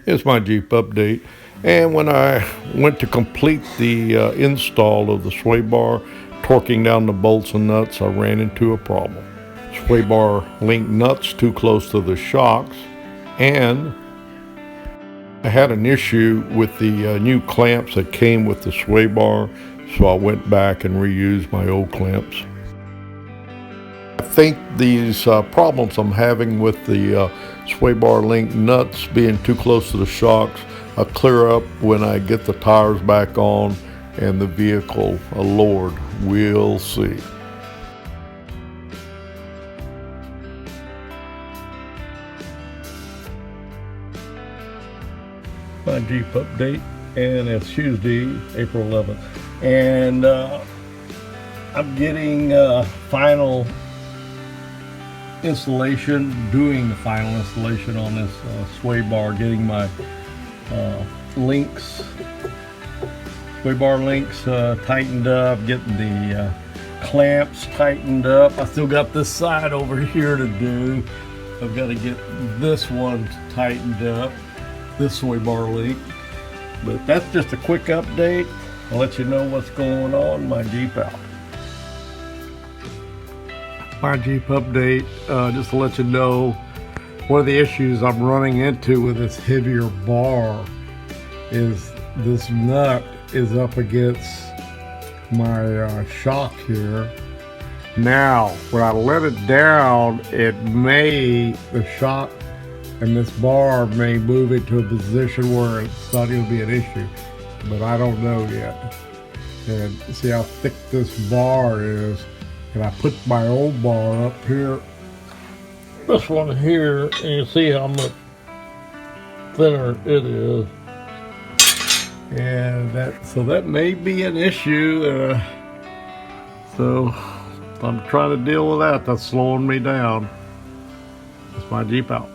It's my Jeep update. And when I went to complete the install of the sway bar, torquing down the bolts and nuts, I ran into a problem. Sway bar link nuts too close to the shocks, and I had an issue with the new clamps that came with the sway bar, so I went back and reused my old clamps. I think these problems I'm having with the sway bar link nuts being too close to the shocks, I'll clear up when I get the tires back on and the vehicle lowered. We'll see. My Jeep update, and it's Tuesday, April 11th, and I'm getting final installation, doing the final installation on this sway bar, getting my links, sway bar links tightened up, getting the clamps tightened up. I still got this side over here to do. I've got to get this one tightened up, this sway bar link. But that's just a quick update. I'll let you know what's going on. My Jeep out. My Jeep update, just to let you know, one of the issues I'm running into with this heavier bar is this nut is up against my shock here. Now, when I let it down, the shock and this bar may move it to a position where it's not going to be an issue, but I don't know yet. And see how thick this bar is. And I put my old bar up here, this one here, and you see how much thinner it is. And so that may be an issue. So I'm trying to deal with that. That's slowing me down. That's my Jeep out.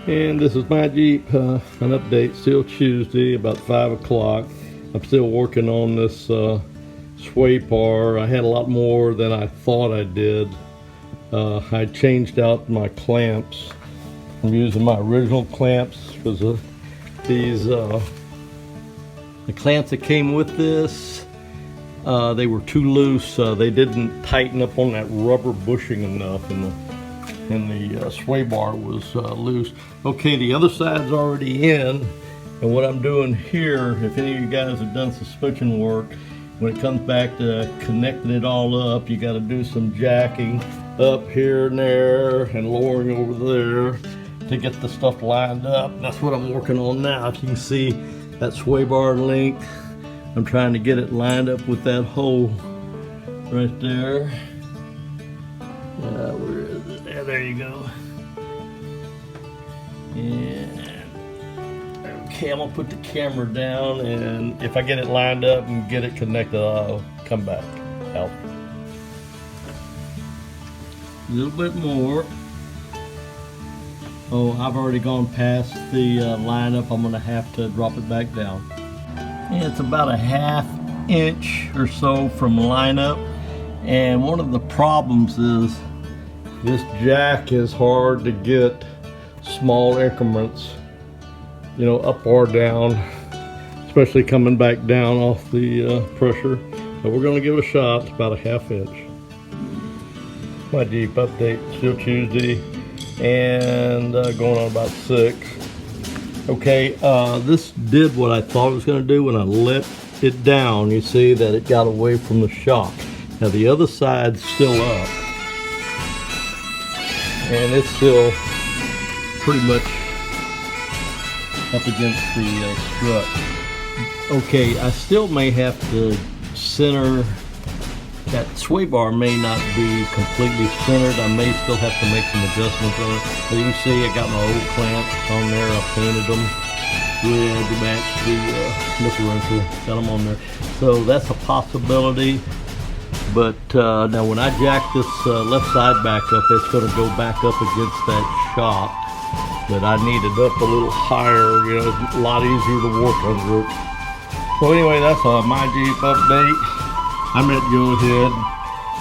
And this is my Jeep, an update, still Tuesday, about 5 o'clock. I'm still working on this sway bar. I had a lot more than I thought I did. I changed out my clamps. I'm using my original clamps because the clamps that came with this, they were too loose. They didn't tighten up on that rubber bushing enough, and the sway bar was loose. Okay, the other side's already in, and what I'm doing here, if any of you guys have done suspension work, when it comes back to connecting it all up, you got to do some jacking up here and there and lowering over there to get the stuff lined up. That's what I'm working on now. If you can see that sway bar link, I'm trying to get it lined up with that hole right there. Where is it? There you go. And okay, I'm gonna put the camera down, and if I get it lined up and get it connected, I'll come back out. A little bit more. Oh, I've already gone past the lineup. I'm gonna have to drop it back down. And it's about a ½ inch or so from lineup. And one of the problems is this jack is hard to get small increments, you know, up or down, especially coming back down off the pressure. But we're going to give it a shot. It's about a ½ inch. My Jeep update, still Tuesday, and going on about 6. Okay, this did what I thought it was going to do. When I let it down, you see that it got away from the shock. Now the other side's still up, and it's still pretty much up against the strut. Okay, I still may have to center. That sway bar may not be completely centered. I may still have to make some adjustments on it. But you can see I got my old clamps on there. I painted them red to match the differential. Got them on there. So that's a possibility. But now when I jack this left side back up, it's going to go back up against that shock. But I need it up a little higher. You know, it's a lot easier to work under it. So anyway, that's my Jeep update. I meant go ahead and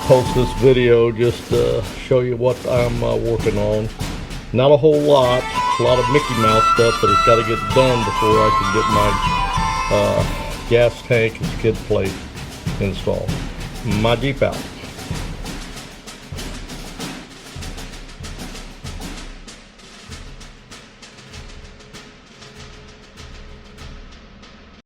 post this video just to show you what I'm working on. Not a whole lot. A lot of Mickey Mouse stuff that has got to get done before I can get my gas tank and skid plate installed. My Jeep out.